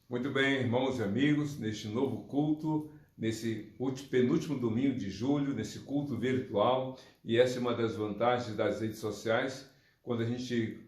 Muito bem, irmãos e amigos, neste novo culto, nesse penúltimo domingo de julho, nesse culto virtual, e essa é uma das vantagens das redes sociais. Quando a gente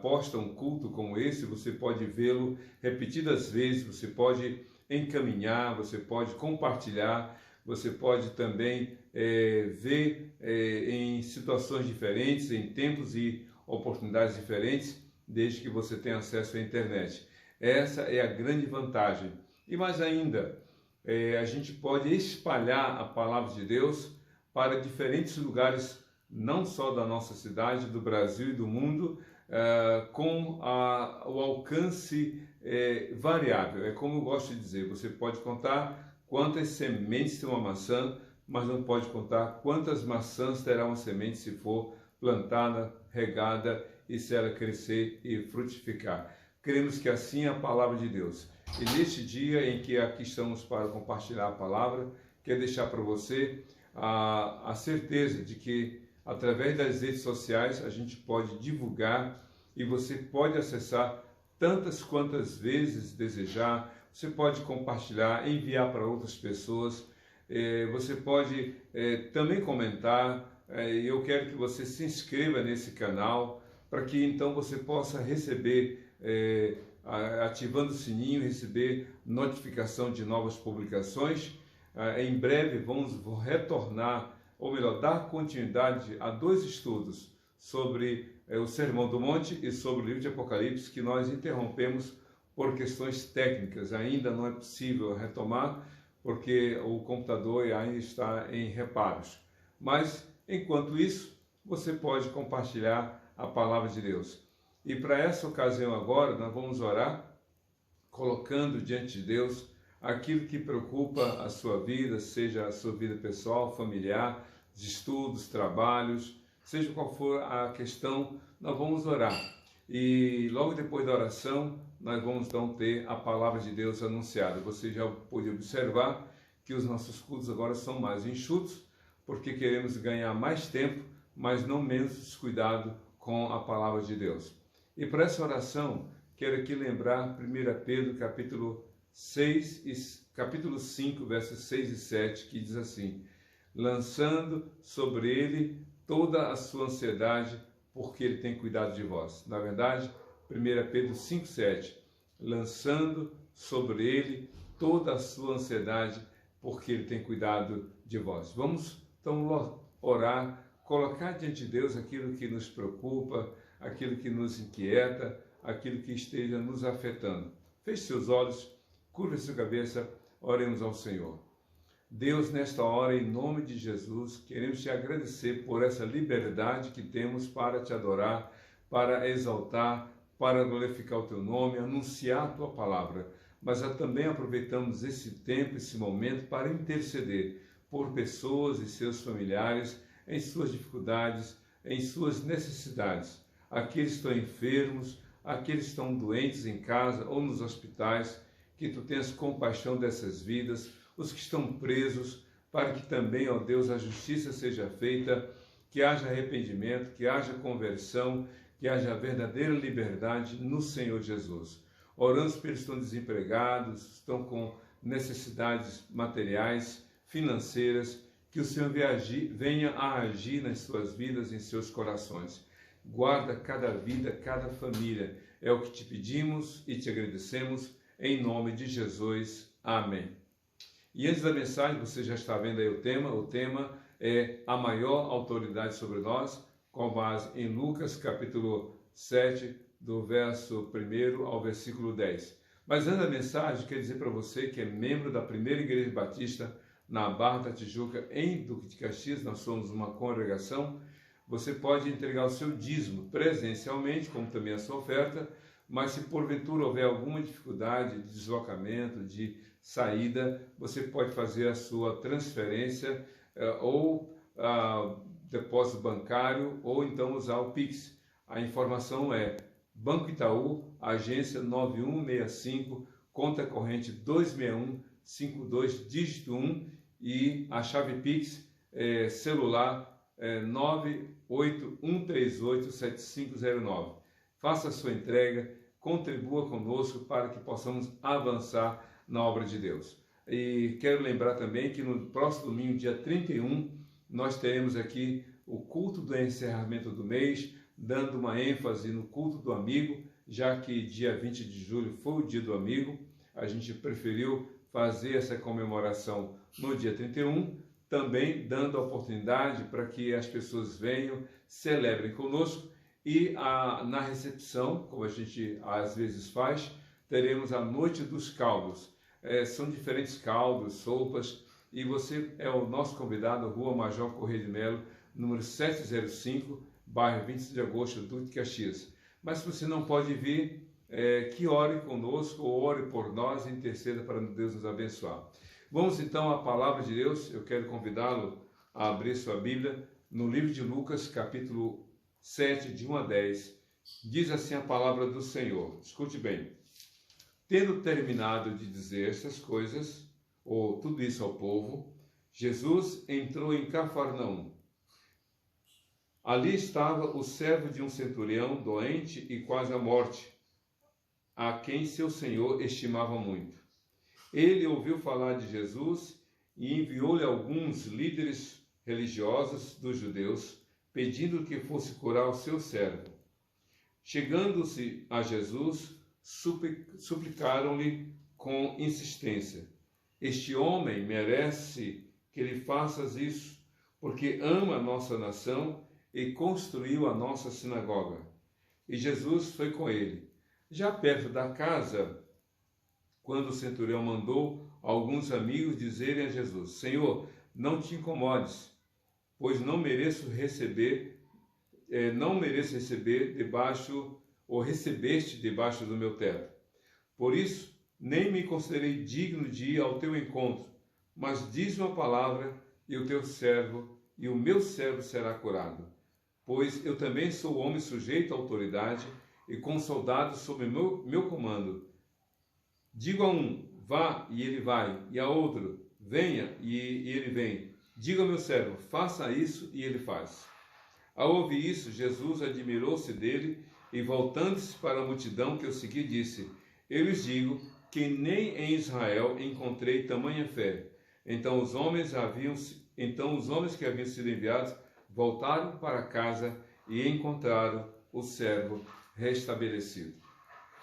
posta um culto como esse, você pode vê-lo repetidas vezes, você pode encaminhar, você pode compartilhar, você pode também ver em situações diferentes, em tempos e oportunidades diferentes, desde que você tenha acesso à internet. Essa é a grande vantagem. E mais ainda, a gente pode espalhar a palavra de Deus para diferentes lugares, não só da nossa cidade, do Brasil e do mundo, com o alcance variável. É como eu gosto de dizer, você pode contar quantas sementes tem uma maçã, mas não pode contar quantas maçãs terá uma semente se for plantada, regada e se ela crescer e frutificar. Queremos que assim é a palavra de Deus. E neste dia em que aqui estamos para compartilhar a palavra, quero deixar para você a certeza de que através das redes sociais a gente pode divulgar e você pode acessar tantas quantas vezes desejar, você pode compartilhar, enviar para outras pessoas, você pode também comentar. Eu quero que você se inscreva nesse canal para que então você possa receber, ativando o sininho, receber notificação de novas publicações. Em breve vamos retornar, ou melhor, dar continuidade a 2 estudos sobre o Sermão do Monte e sobre o livro de Apocalipse, que nós interrompemos por questões técnicas. Ainda não é possível retomar, porque o computador ainda está em reparos. Mas, enquanto isso, você pode compartilhar a palavra de Deus. E para essa ocasião agora, nós vamos orar, colocando diante de Deus aquilo que preocupa a sua vida, seja a sua vida pessoal, familiar, de estudos, trabalhos, seja qual for a questão, nós vamos orar. E logo depois da oração, nós vamos então ter a palavra de Deus anunciada. Você já pode observar que os nossos cultos agora são mais enxutos, porque queremos ganhar mais tempo, mas não menos descuidado com a palavra de Deus. E para essa oração, quero aqui lembrar 1 Pedro capítulo 5, versos 6 e 7, que diz assim: lançando sobre ele toda a sua ansiedade, porque ele tem cuidado de vós. Na verdade, 1 Pedro 5, 7, lançando sobre ele toda a sua ansiedade, porque ele tem cuidado de vós. Vamos então orar, colocar diante de Deus aquilo que nos preocupa, aquilo que nos inquieta, aquilo que esteja nos afetando. Feche seus olhos, curva sua cabeça, oremos ao Senhor. Deus, nesta hora, em nome de Jesus, queremos te agradecer por essa liberdade que temos para te adorar, para exaltar, para glorificar o teu nome, anunciar a tua palavra. Mas também aproveitamos esse tempo, esse momento, para interceder por pessoas e seus familiares em suas dificuldades, em suas necessidades. Aqueles que estão enfermos, aqueles que estão doentes em casa ou nos hospitais, que tu tenhas compaixão dessas vidas, os que estão presos, para que também, ó Deus, a justiça seja feita, que haja arrependimento, que haja conversão, que haja verdadeira liberdade no Senhor Jesus. Oramos pelos que estão desempregados, estão com necessidades materiais, financeiras, que o Senhor venha a agir nas suas vidas, em seus corações. Guarda cada vida, cada família. É o que te pedimos e te agradecemos, em nome de Jesus. Amém. E antes da mensagem, você já está vendo aí o tema é a maior autoridade sobre nós, com base em Lucas capítulo 7, do verso 1 ao versículo 10. Mas antes da mensagem, quero dizer para você que é membro da Primeira Igreja Batista na Barra da Tijuca, em Duque de Caxias. Nós somos uma congregação. Você pode entregar o seu dízimo presencialmente, como também a sua oferta, mas se porventura houver alguma dificuldade de deslocamento, de saída, você pode fazer a sua transferência ou depósito bancário, ou então usar o Pix. A informação é Banco Itaú, agência 9165, conta corrente 26152, dígito 1, e a chave Pix celular 981387509. Faça a sua entrega contribua conosco para que possamos avançar na obra de Deus. E quero lembrar também que no próximo domingo, dia 31, nós teremos aqui o culto do encerramento do mês, dando uma ênfase no culto do amigo, já que dia 20 de julho foi o dia do amigo. A gente preferiu fazer essa comemoração no dia 31, também dando a oportunidade para que as pessoas venham, celebrem conosco e na recepção, como a gente às vezes faz, teremos a Noite dos Caldos. São diferentes caldos, sopas, e você é o nosso convidado, Rua Major Corrêa de Melo, número 705, bairro 20 de Agosto, Duque de Caxias. Mas se você não pode vir, que ore conosco, ou ore por nós e interceda para Deus nos abençoar. Vamos então à palavra de Deus. Eu quero convidá-lo a abrir sua Bíblia no livro de Lucas, capítulo 7, de 1 a 10. Diz assim a palavra do Senhor. Escute bem. Tendo terminado de dizer essas coisas, ou tudo isso ao povo, Jesus entrou em Cafarnaum. Ali estava o servo de um centurião doente e quase à morte, a quem seu senhor estimava muito. Ele ouviu falar de Jesus e enviou-lhe alguns líderes religiosos dos judeus, pedindo que fosse curar o seu servo. Chegando-se a Jesus, suplicaram-lhe com insistência: este homem merece que lhe faças isso, porque ama a nossa nação e construiu a nossa sinagoga. E Jesus foi com ele. Já perto da casa, quando o centurião mandou alguns amigos dizerem a Jesus: Senhor, não te incomodes, pois não mereço receber recebeste debaixo do meu teto. Por isso, nem me considerei digno de ir ao teu encontro, mas diz uma palavra e o meu servo será curado. Pois eu também sou homem sujeito à autoridade e com soldados sob meu comando. Digo a um, vá, e ele vai, e a outro, venha, e ele vem. Digo ao meu servo, faça isso, e ele faz. Ao ouvir isso, Jesus admirou-se dele e, voltando-se para a multidão que o seguia, disse: eu lhes digo que nem em Israel encontrei tamanha fé. Então os homens que haviam sido enviados voltaram para casa e encontraram o servo restabelecido.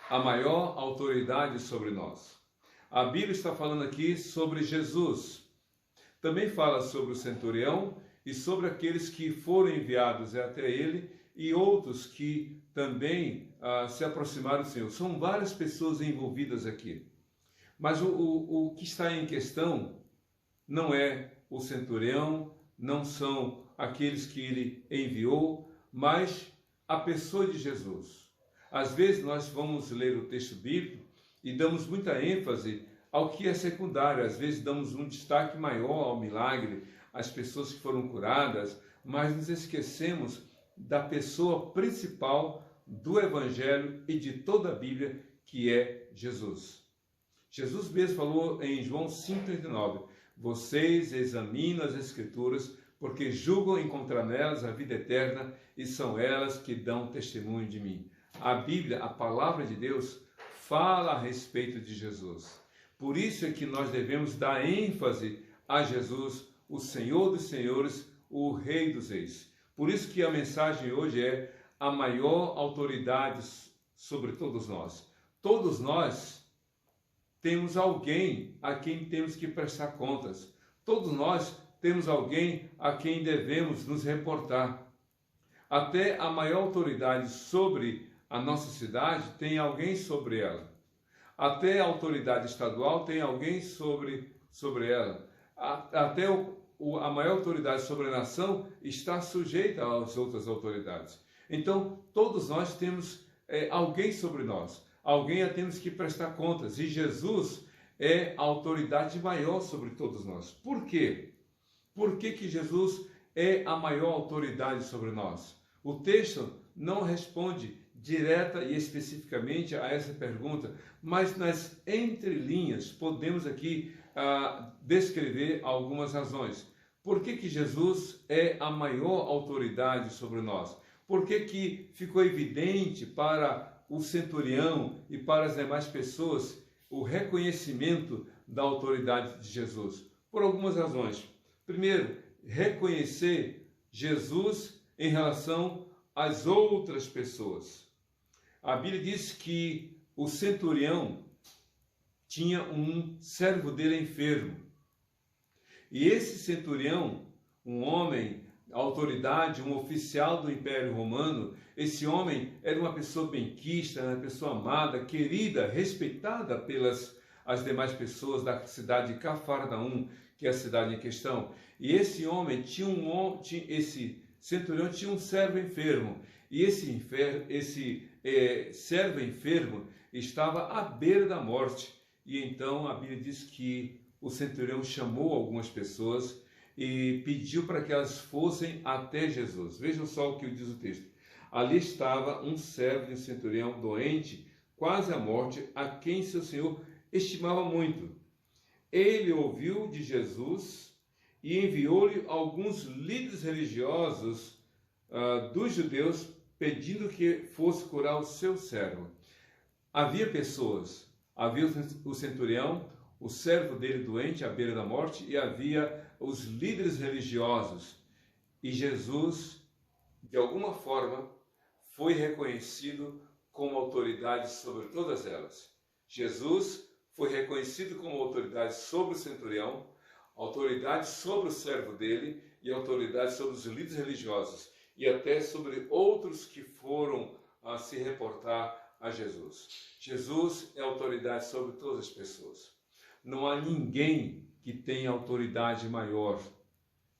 A maior autoridade sobre nós. A Bíblia está falando aqui sobre Jesus. Também fala sobre o centurião e sobre aqueles que foram enviados até ele e outros que também se aproximaram do Senhor. São várias pessoas envolvidas aqui. Mas o que está em questão não é o centurião, não são aqueles que ele enviou, mas a pessoa de Jesus. Às vezes nós vamos ler o texto bíblico e damos muita ênfase ao que é secundário. Às vezes damos um destaque maior ao milagre, às pessoas que foram curadas, mas nos esquecemos da pessoa principal do Evangelho e de toda a Bíblia, que é Jesus. Jesus mesmo falou em João 5,39, vocês examinam as Escrituras, porque julgam encontrar nelas a vida eterna e são elas que dão testemunho de mim. A Bíblia, a palavra de Deus, fala a respeito de Jesus. Por isso é que nós devemos dar ênfase a Jesus, o Senhor dos Senhores, o Rei dos Reis. Por isso que a mensagem hoje é a maior autoridade sobre todos nós. Todos nós temos alguém a quem temos que prestar contas. Todos nós temos alguém a quem devemos nos reportar. Até a maior autoridade sobre a nossa cidade tem alguém sobre ela. Até a autoridade estadual tem alguém sobre ela. Até a maior autoridade sobre a nação está sujeita às outras autoridades. Então, todos nós temos alguém sobre nós. Alguém a temos que prestar contas. E Jesus é a autoridade maior sobre todos nós. Por quê? Por que Jesus é a maior autoridade sobre nós? O texto não responde direta e especificamente a essa pergunta, mas nas entrelinhas podemos aqui descrever algumas razões. Por que Jesus é a maior autoridade sobre nós? Por que ficou evidente para o centurião e para as demais pessoas o reconhecimento da autoridade de Jesus? Por algumas razões. Primeiro, reconhecer Jesus em relação às outras pessoas. A Bíblia diz que o centurião tinha um servo dele enfermo. E esse centurião, um homem, autoridade, um oficial do Império Romano, esse homem era uma pessoa benquista, uma pessoa amada, querida, respeitada pelas as demais pessoas da cidade de Cafarnaum, que é a cidade em questão. E esse homem esse centurião tinha um servo enfermo. E esse servo enfermo estava à beira da morte. E então a Bíblia diz que o centurião chamou algumas pessoas e pediu para que elas fossem até Jesus. Vejam só o que diz o texto. Ali estava um servo de um centurião doente, quase à morte, a quem seu senhor estimava muito. Ele ouviu de Jesus e enviou-lhe alguns líderes religiosos dos judeus, pedindo que fosse curar o seu servo. Havia pessoas, havia o centurião, o servo dele doente à beira da morte, e havia os líderes religiosos. E Jesus, de alguma forma, foi reconhecido como autoridade sobre todas elas. Jesus foi reconhecido como autoridade sobre o centurião, autoridade sobre o servo dele e autoridade sobre os líderes religiosos e até sobre outros que foram a se reportar a Jesus. Jesus é autoridade sobre todas as pessoas. Não há ninguém que tenha autoridade maior.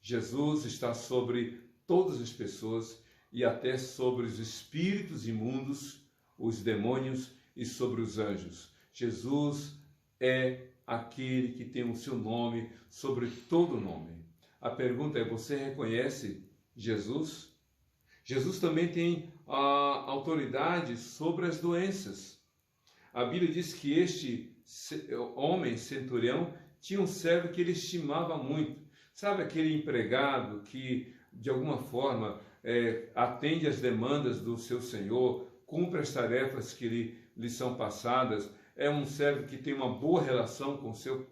Jesus está sobre todas as pessoas e até sobre os espíritos imundos, os demônios e sobre os anjos. Jesus é aquele que tem o seu nome sobre todo nome. A pergunta é: você reconhece Jesus? Jesus também tem a autoridade sobre as doenças. A Bíblia diz que este homem, centurião, tinha um servo que ele estimava muito. Sabe aquele empregado que, de alguma forma, atende às demandas do seu senhor, cumpre as tarefas que lhe são passadas, é um servo que tem uma boa relação com o seu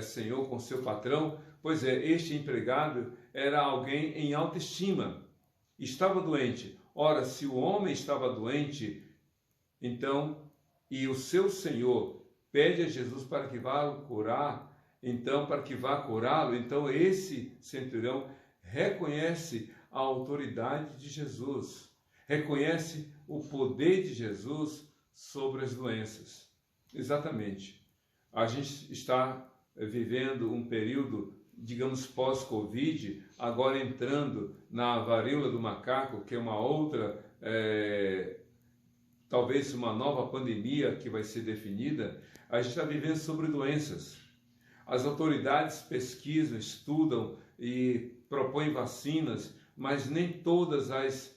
senhor, com o seu patrão? Pois é, este empregado era alguém em alta estima, estava doente. Ora, se o homem estava doente, então, e o seu senhor pede a Jesus para que vá curar, então, para que vá curá-lo, então esse centurião reconhece a autoridade de Jesus, reconhece o poder de Jesus sobre as doenças. Exatamente. A gente está vivendo um período, digamos, pós-Covid, agora entrando na varíola do macaco, que é uma outra, talvez uma nova pandemia que vai ser definida. A gente está vivendo sobre doenças. As autoridades pesquisam, estudam e propõem vacinas, mas nem todas as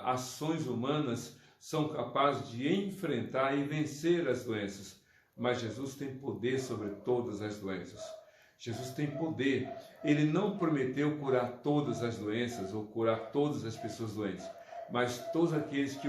ações humanas são capazes de enfrentar e vencer as doenças. Mas Jesus tem poder sobre todas as doenças. Jesus tem poder. Ele não prometeu curar todas as doenças ou curar todas as pessoas doentes, mas todos aqueles que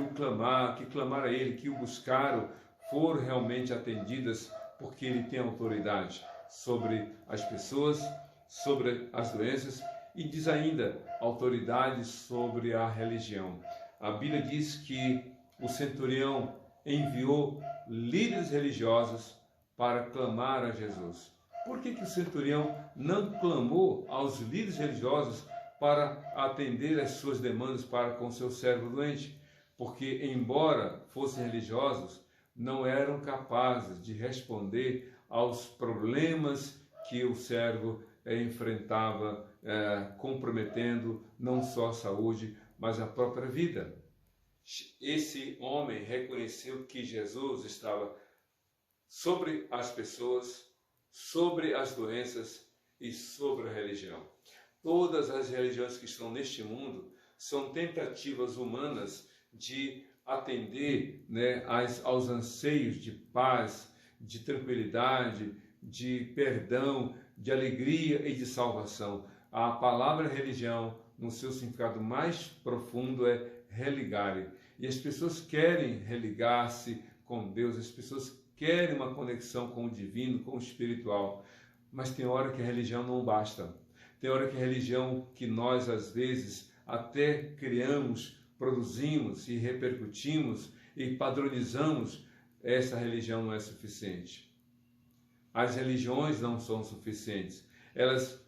clamaram a Ele, que o buscaram, foram realmente atendidas, porque Ele tem autoridade sobre as pessoas, sobre as doenças, e diz ainda, autoridade sobre a religião. A Bíblia diz que o centurião enviou líderes religiosos para clamar a Jesus. Por que o centurião não clamou aos líderes religiosos para atender as suas demandas para com seu servo doente? Porque, embora fossem religiosos, não eram capazes de responder aos problemas que o servo enfrentava, comprometendo não só a saúde, mas a própria vida. Esse homem reconheceu que Jesus estava sobre as pessoas, sobre as doenças e sobre a religião. Todas as religiões que estão neste mundo são tentativas humanas de atender, aos anseios de paz, de tranquilidade, de perdão, de alegria e de salvação. A palavra religião, no seu significado mais profundo, é religare. E as pessoas querem religar-se com Deus, as pessoas querem uma conexão com o divino, com o espiritual. Mas tem hora que a religião não basta. Tem hora que a religião que nós, às vezes, até criamos, produzimos e repercutimos e padronizamos, essa religião não é suficiente. As religiões não são suficientes. Elas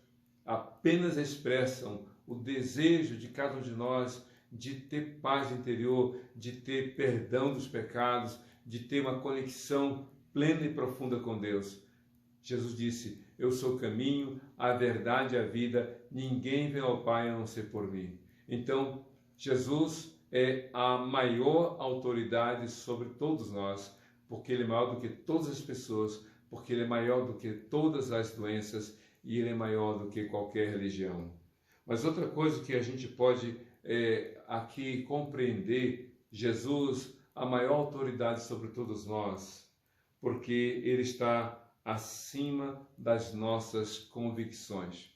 apenas expressam o desejo de cada um de nós de ter paz interior, de ter perdão dos pecados, de ter uma conexão plena e profunda com Deus. Jesus disse: eu sou o caminho, a verdade e a vida, ninguém vem ao Pai a não ser por mim. Então, Jesus é a maior autoridade sobre todos nós, porque Ele é maior do que todas as pessoas, porque Ele é maior do que todas as doenças e Ele é maior do que qualquer religião. Mas outra coisa que a gente pode aqui compreender, Jesus, a maior autoridade sobre todos nós, porque Ele está acima das nossas convicções.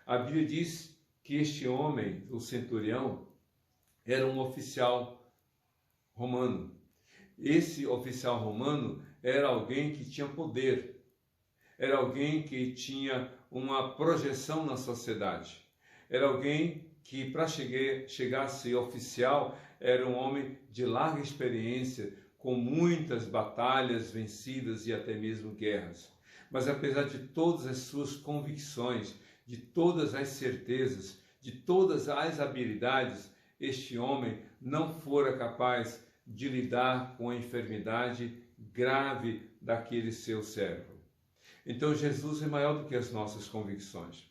A Bíblia diz que este homem, o centurião, era um oficial romano. Esse oficial romano era alguém que tinha poder, era alguém que tinha uma projeção na sociedade, era alguém que, para chegar a ser oficial, era um homem de larga experiência, com muitas batalhas vencidas e até mesmo guerras. Mas apesar de todas as suas convicções, de todas as certezas, de todas as habilidades, este homem não fora capaz de lidar com a enfermidade grave daquele seu servo. Então Jesus é maior do que as nossas convicções,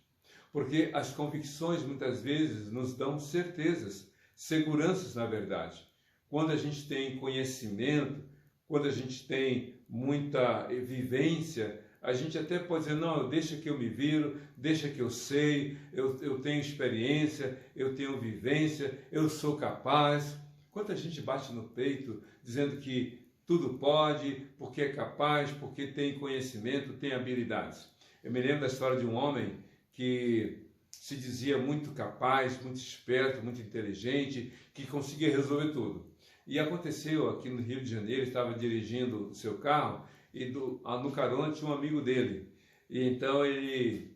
porque as convicções muitas vezes nos dão certezas, seguranças na verdade. Quando a gente tem conhecimento, quando a gente tem muita vivência, a gente até pode dizer, não, deixa que eu me viro, deixa que eu sei, eu tenho experiência, eu tenho vivência, eu sou capaz. Quanta gente bate no peito dizendo que tudo pode, porque é capaz, porque tem conhecimento, tem habilidades. Eu me lembro da história de um homem que se dizia muito capaz, muito esperto, muito inteligente, que conseguia resolver tudo. E aconteceu aqui no Rio de Janeiro, ele estava dirigindo o seu carro e no carona tinha um amigo dele. E então ele,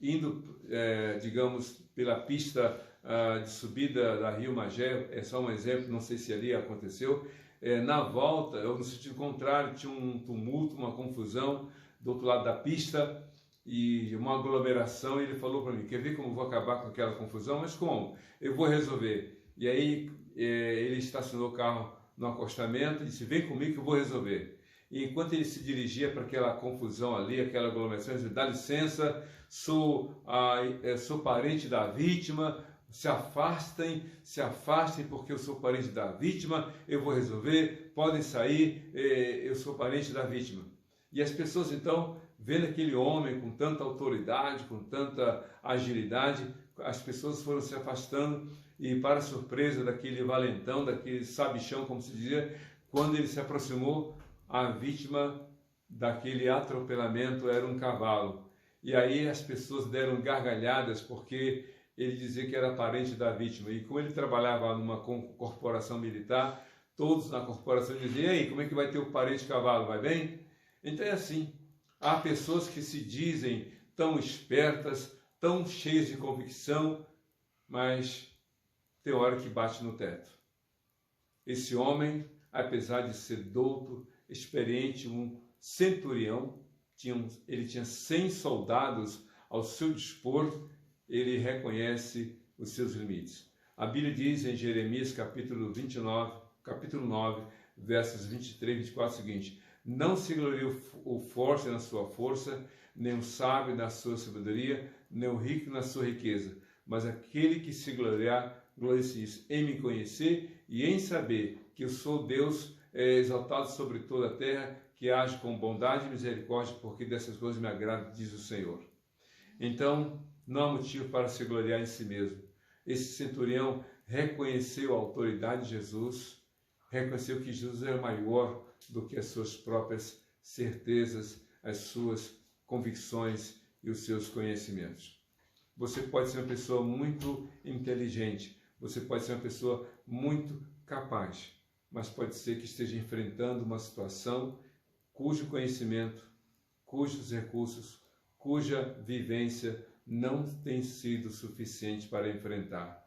indo, digamos, pela pista de subida da Rio Magé, é só um exemplo, não sei se ali aconteceu, na volta, ou no sentido contrário, tinha um tumulto, uma confusão do outro lado da pista e uma aglomeração. E ele falou para mim, quer ver como eu vou acabar com aquela confusão? Mas como? Eu vou resolver. E aí ele estacionou o carro no acostamento e disse, vem comigo que eu vou resolver. E enquanto ele se dirigia para aquela confusão ali, aquela aglomeração, ele disse, dá licença, sou parente da vítima, se afastem, porque eu sou parente da vítima, eu vou resolver, podem sair, eu sou parente da vítima. E as pessoas então, vendo aquele homem com tanta autoridade, com tanta agilidade, as pessoas foram se afastando e, para surpresa daquele valentão, daquele sabichão, como se dizia, quando ele se aproximou, a vítima daquele atropelamento era um cavalo. E aí as pessoas deram gargalhadas porque ele dizia que era parente da vítima. E como ele trabalhava numa corporação militar, todos na corporação diziam, e aí, como é que vai ter o parente cavalo, vai bem? Então é assim, há pessoas que se dizem tão espertas, tão cheias de convicção, mas tem hora que bate no teto. Esse homem, apesar de ser douto, experiente, um centurião, ele tinha 100 soldados ao seu dispor, ele reconhece os seus limites. A Bíblia diz em Jeremias capítulo 9, versos 23 e 24 o seguinte, não se glorie o forte na sua força, nem o sábio na sua sabedoria, nem o rico na sua riqueza, mas aquele que se gloriar, glorie-se em me conhecer e em saber que eu sou Deus exaltado sobre toda a terra, que age com bondade e misericórdia, porque dessas coisas me agrada, diz o Senhor. Então, não há motivo para se gloriar em si mesmo. Esse centurião reconheceu a autoridade de Jesus, reconheceu que Jesus era maior do que as suas próprias certezas, as suas convicções e os seus conhecimentos. Você pode ser uma pessoa muito inteligente, você pode ser uma pessoa muito capaz, mas pode ser que esteja enfrentando uma situação cujo conhecimento, cujos recursos, cuja vivência não tem sido suficiente para enfrentar.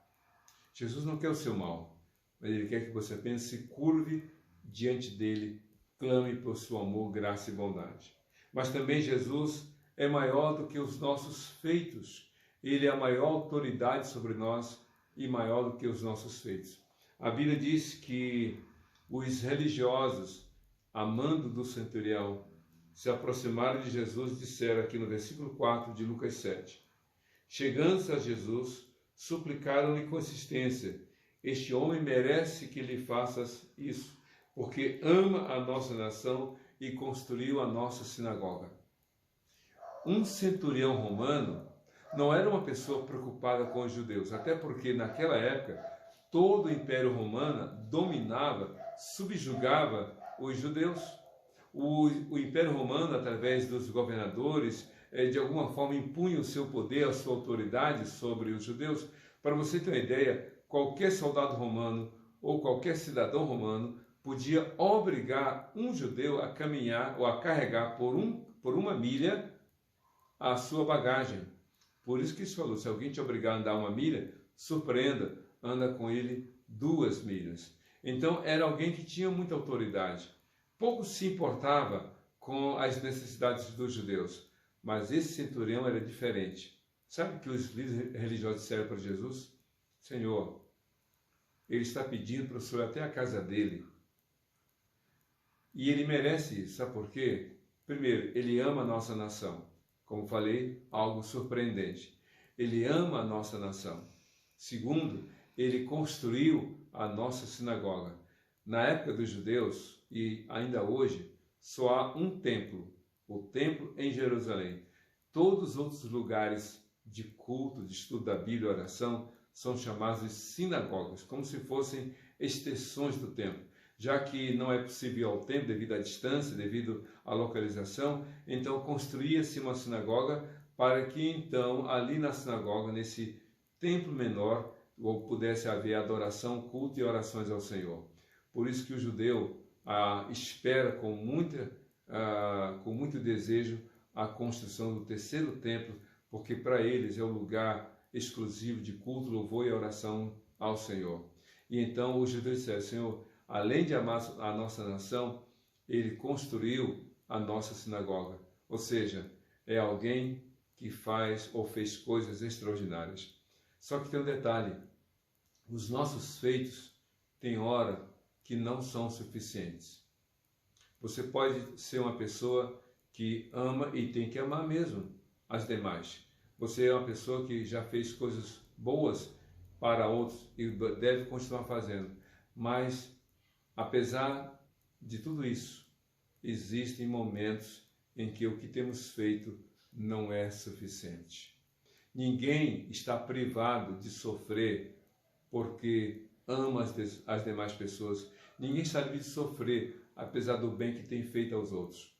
Jesus não quer o seu mal, mas Ele quer que você apenas se curve diante dEle, clame por seu amor, graça e bondade. Mas também Jesus é maior do que os nossos feitos. Ele é a maior autoridade sobre nós e maior do que os nossos feitos. A Bíblia diz que os religiosos, amando do centurião, se aproximaram de Jesus e disseram aqui no versículo 4 de Lucas 7. Chegando-se a Jesus, suplicaram-lhe com insistência: este homem merece que lhe faças isso, porque ama a nossa nação e construiu a nossa sinagoga. Um centurião romano não era uma pessoa preocupada com os judeus, até porque naquela época todo o Império Romano dominava, subjugava os judeus. O Império Romano, através dos governadores, de alguma forma impunha o seu poder, a sua autoridade sobre os judeus. Para você ter uma ideia, qualquer soldado romano ou qualquer cidadão romano podia obrigar um judeu a caminhar ou a carregar por uma milha a sua bagagem. Por isso que isso falou, se alguém te obrigar a andar uma milha, surpreenda, anda com ele 2 milhas. Então era alguém que tinha muita autoridade. Pouco se importava com as necessidades dos judeus. Mas esse centurião era diferente. Sabe o que os líderes religiosos disseram para Jesus? Senhor, ele está pedindo para o Senhor até a casa dele. E ele merece isso. Sabe por quê? Primeiro, ele ama a nossa nação. Como falei, algo surpreendente. Ele ama a nossa nação. Segundo, ele construiu a nossa sinagoga. Na época dos judeus, e ainda hoje, só há um templo, o templo em Jerusalém. Todos os outros lugares de culto, de estudo da Bíblia e oração, são chamados de sinagogas, como se fossem extensões do templo. Já que não é possível ir ao templo devido à distância, devido à localização, então construía-se uma sinagoga para que então ali na sinagoga, nesse templo menor, pudesse haver adoração, culto e orações ao Senhor. Por isso que o judeu espera com muito desejo a construção do terceiro templo, porque para eles é o lugar exclusivo de culto, louvor e oração ao Senhor. E então os judeus disseram: Senhor, além de amar a nossa nação, ele construiu a nossa sinagoga. Ou seja, é alguém que faz ou fez coisas extraordinárias. Só que tem um detalhe: os nossos feitos têm hora que não são suficientes. Você pode ser uma pessoa que ama e tem que amar mesmo as demais. Você é uma pessoa que já fez coisas boas para outros e deve continuar fazendo. Mas, apesar de tudo isso, existem momentos em que o que temos feito não é suficiente. Ninguém está privado de sofrer porque ama as demais pessoas. Ninguém está livre de sofrer apesar do bem que tem feito aos outros.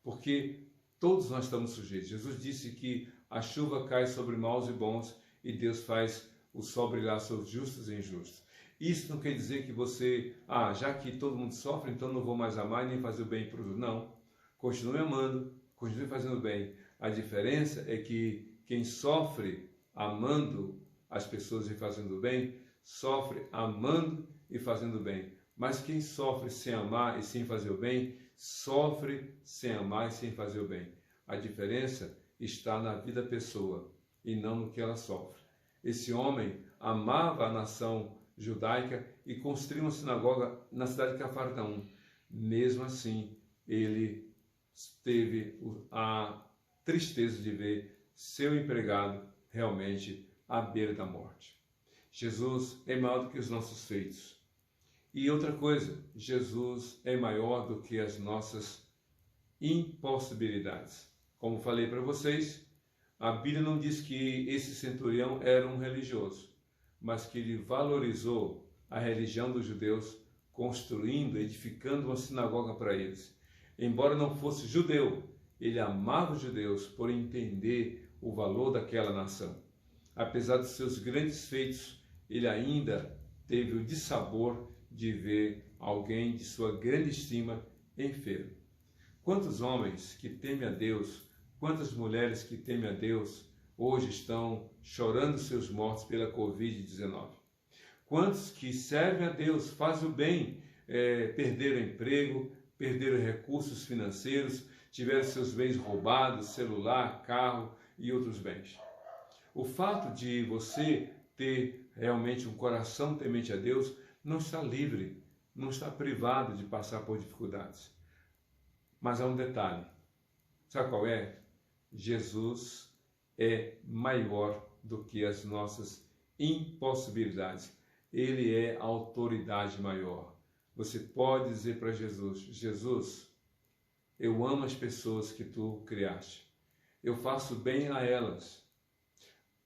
Porque todos nós estamos sujeitos. Jesus disse que a chuva cai sobre maus e bons e Deus faz o sol brilhar sobre justos e injustos. Isso não quer dizer que você, já que todo mundo sofre, então não vou mais amar e nem fazer o bem para os outros. Não. Continue amando, continue fazendo o bem. A diferença é que quem sofre amando as pessoas e fazendo o bem, sofre amando e fazendo o bem. Mas quem sofre sem amar e sem fazer o bem, sofre sem amar e sem fazer o bem. A diferença está na vida da pessoa e não no que ela sofre. Esse homem amava a nação judaica e construiu uma sinagoga na cidade de Cafarnaum. Mesmo assim, ele teve a tristeza de ver seu empregado realmente à beira da morte. Jesus é maior do que os nossos feitos. E outra coisa, Jesus é maior do que as nossas impossibilidades. Como falei para vocês, a Bíblia não diz que esse centurião era um religioso, mas que ele valorizou a religião dos judeus, construindo, edificando uma sinagoga para eles. Embora não fosse judeu, ele amava os judeus por entender o valor daquela nação. Apesar dos seus grandes feitos, ele ainda teve o dissabor de ver alguém de sua grande estima enfermo. Quantos homens que temem a Deus, quantas mulheres que temem a Deus hoje estão chorando seus mortos pela Covid-19? Quantos que servem a Deus, fazem o bem, perderam emprego, perderam recursos financeiros, tiveram seus bens roubados, celular, carro e outros bens. O fato de você ter realmente um coração temente a Deus não está livre, não está privado de passar por dificuldades. Mas há um detalhe. Sabe qual é? Jesus é maior do que as nossas impossibilidades. Ele é a autoridade maior. Você pode dizer para Jesus: Jesus, eu amo as pessoas que tu criaste. Eu faço bem a elas.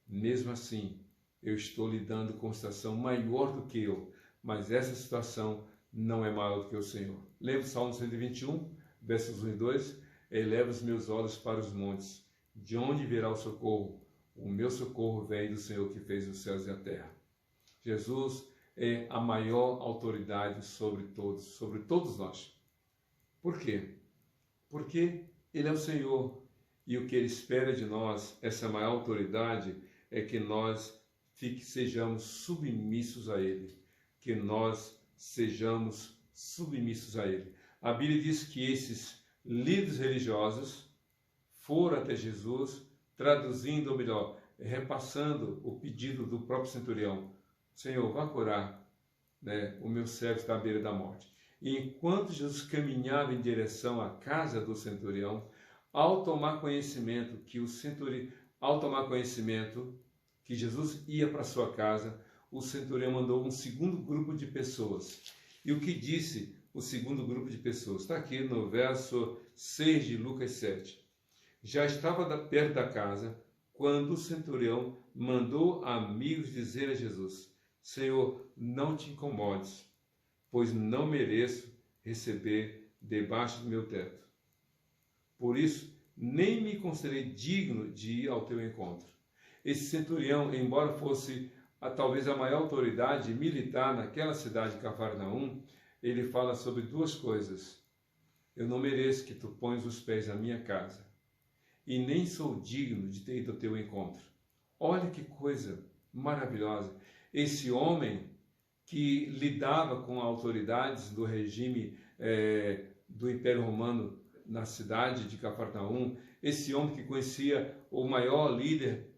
Mesmo assim, eu estou lidando com uma situação maior do que eu, mas essa situação não é maior do que o Senhor. Lembra o Salmo 121, versos 1 e 2? Eleva os meus olhos para os montes. De onde virá o socorro? O meu socorro vem do Senhor que fez os céus e a terra. Jesus é a maior autoridade sobre todos nós. Por quê? Porque Ele é o Senhor. E o que Ele espera de nós, essa maior autoridade, é que nós sejamos submissos a Ele. Que nós sejamos submissos a Ele. A Bíblia diz que esses líderes religiosos foram até Jesus, traduzindo, ou melhor, repassando o pedido do próprio centurião. Senhor, vá curar, o meu servo está à beira da morte. E enquanto Jesus caminhava em direção à casa do centurião, ao tomar conhecimento que Jesus ia para sua casa, o centurião mandou um segundo grupo de pessoas. E o que disse o segundo grupo de pessoas? Está aqui no verso 6 de Lucas 7. Já estava perto da casa quando o centurião mandou amigos dizer a Jesus: Senhor, não te incomodes, pois não mereço receber debaixo do meu teto. Por isso, nem me considerei digno de ir ao teu encontro. Esse centurião, embora fosse talvez a maior autoridade militar naquela cidade de Cafarnaum, ele fala sobre duas coisas. Eu não mereço que tu ponhas os pés na minha casa, e nem sou digno de ter ido ao teu encontro. Olha que coisa maravilhosa. Esse homem que lidava com autoridades do regime do Império Romano na cidade de Cafarnaum, esse homem que conhecia o maior líder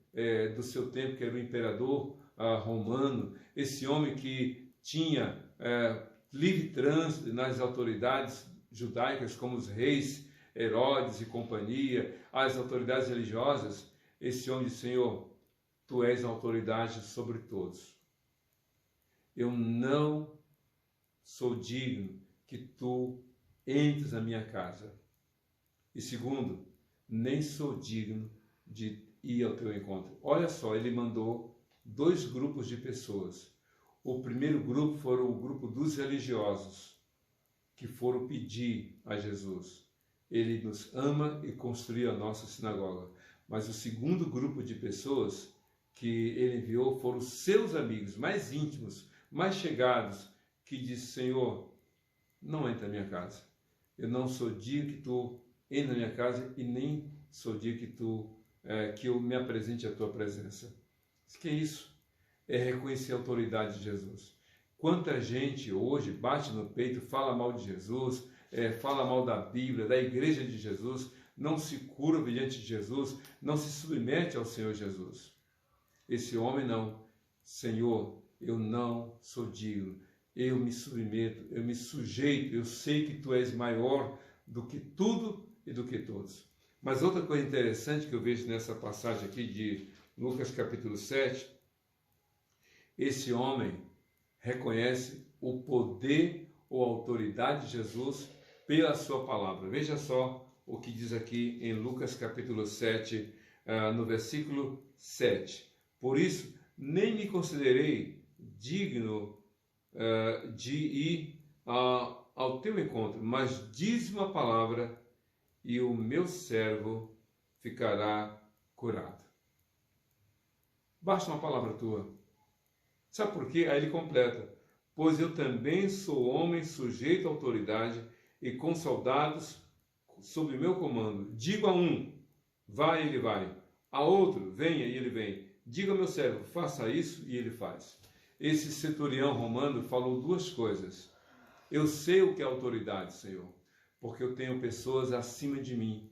do seu tempo, que era o imperador romano, esse homem que tinha livre trânsito nas autoridades judaicas, como os reis Herodes e companhia, as autoridades religiosas, esse homem disse: Senhor, tu és a autoridade sobre todos. Eu não sou digno que tu entres na minha casa. E segundo, nem sou digno de ir ao teu encontro. Olha só, ele mandou dois grupos de pessoas. O primeiro grupo foram o grupo dos religiosos, que foram pedir a Jesus. Ele nos ama e construiu a nossa sinagoga. Mas o segundo grupo de pessoas que ele enviou foram os seus amigos mais íntimos, mais chegados, que disse: Senhor, não entre na minha casa. Eu não sou digno que tu entre na minha casa e nem sou digno que eu me apresente à tua presença. O que é isso? É reconhecer a autoridade de Jesus. Quanta gente hoje bate no peito, fala mal de Jesus, fala mal da Bíblia, da igreja de Jesus, não se curva diante de Jesus, não se submete ao Senhor Jesus. Esse homem não. Senhor, eu não sou digno, eu me submeto, eu me sujeito, eu sei que tu és maior do que tudo e do que todos. Mas outra coisa interessante que eu vejo nessa passagem aqui de Lucas capítulo 7, esse homem reconhece o poder ou autoridade de Jesus pela sua palavra. Veja só o que diz aqui em Lucas capítulo 7, no versículo 7. Por isso, nem me considerei digno de ir ao teu encontro, mas diz uma palavra e o meu servo ficará curado. Basta uma palavra tua. Sabe por quê? Aí ele completa: pois eu também sou homem sujeito à autoridade e com soldados sob meu comando. Digo a um, vai, ele vai. A outro, venha, e ele vem. Diga ao meu servo, faça isso, e ele faz. Esse centurião romano falou duas coisas. Eu sei o que é autoridade, Senhor, porque eu tenho pessoas acima de mim.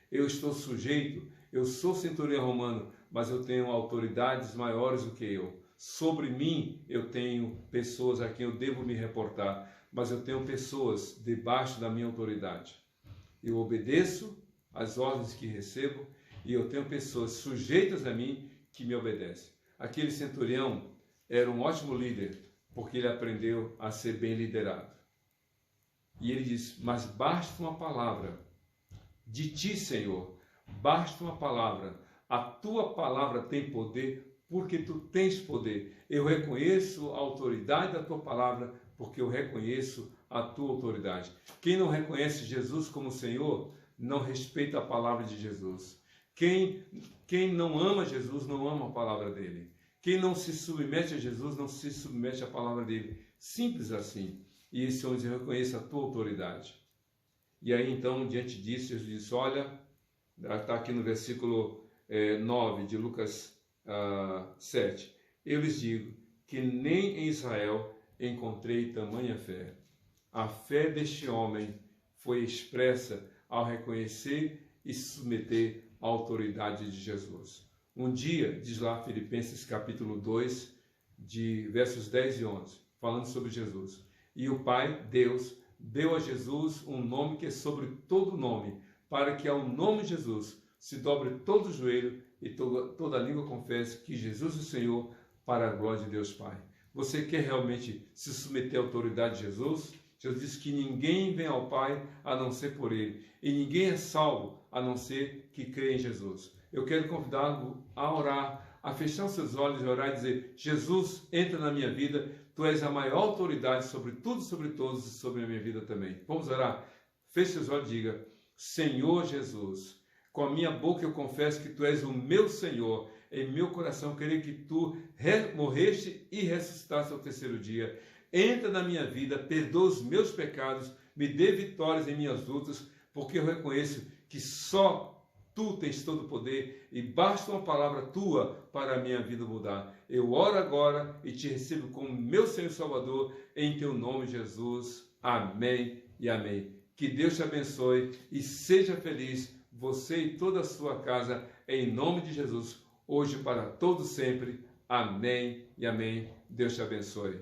Eu estou sujeito, eu sou centurião romano, mas eu tenho autoridades maiores do que eu. Sobre mim eu tenho pessoas a quem eu devo me reportar, mas eu tenho pessoas debaixo da minha autoridade. Eu obedeço às ordens que recebo e eu tenho pessoas sujeitas a mim que me obedecem. Aquele centurião era um ótimo líder, porque ele aprendeu a ser bem liderado. E ele diz, mas basta uma palavra de ti, Senhor, basta uma palavra. A tua palavra tem poder, porque tu tens poder. Eu reconheço a autoridade da tua palavra, porque eu reconheço a tua autoridade. Quem não reconhece Jesus como Senhor, não respeita a palavra de Jesus. Quem não ama Jesus, não ama a palavra dele. Quem não se submete a Jesus, não se submete à palavra dele. Simples assim. E esse homem diz, eu reconheço a tua autoridade. E aí então, diante disso, Jesus disse, olha, está aqui no versículo 9 de Lucas 7. Eu lhes digo que nem em Israel encontrei tamanha fé. A fé deste homem foi expressa ao reconhecer e se submeter à autoridade de Jesus. Um dia, diz lá Filipenses capítulo 2, de versos 10 e 11, falando sobre Jesus. E o Pai, Deus, deu a Jesus um nome que é sobre todo nome, para que ao nome de Jesus se dobre todo o joelho e toda a língua confesse que Jesus é o Senhor, para a glória de Deus Pai. Você quer realmente se submeter à autoridade de Jesus? Jesus disse que ninguém vem ao Pai a não ser por Ele, e ninguém é salvo a não ser que crê em Jesus. Eu quero convidá-lo a orar, a fechar os seus olhos e orar e dizer, Jesus, entra na minha vida, Tu és a maior autoridade sobre tudo, sobre todos e sobre a minha vida também. Vamos orar? Feche os olhos e diga, Senhor Jesus, com a minha boca eu confesso que Tu és o meu Senhor, em meu coração creio que Tu morreste e ressuscitaste ao terceiro dia. Entra na minha vida, perdoa os meus pecados, me dê vitórias em minhas lutas, porque eu reconheço que só Tu tens todo o poder e basta uma palavra Tua para a minha vida mudar. Eu oro agora e Te recebo como meu Senhor e Salvador, em Teu nome, Jesus. Amém e amém. Que Deus te abençoe e seja feliz, você e toda a sua casa, em nome de Jesus, hoje para todos sempre. Amém e amém. Deus te abençoe.